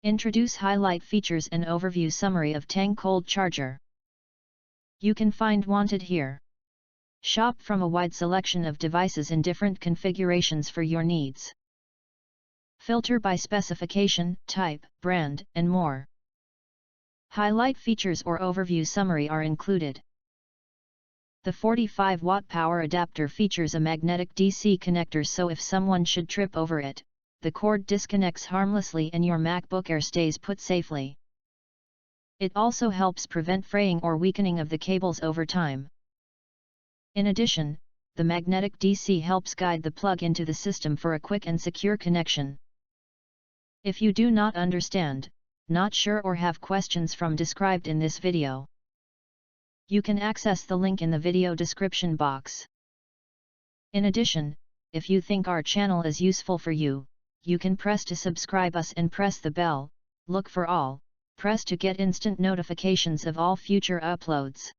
Introduce highlight features and overview summary of Tancold Charger. You can find wanted here. Shop from a wide selection of devices in different configurations for your needs. Filter by specification, type, brand, and more. Highlight features or overview summary are included. The 45-watt power adapter features a magnetic DC connector, so if someone should trip over it, the cord disconnects harmlessly and your MacBook Air stays put safely. It also helps prevent fraying or weakening of the cables over time. In addition, the magnetic DC helps guide the plug into the system for a quick and secure connection. If you do not understand, not sure, or have questions from described in this video, you can access the link in the video description box. In addition, if you think our channel is useful for you, you can press to subscribe us and press the bell, look for all, press to get instant notifications of all future uploads.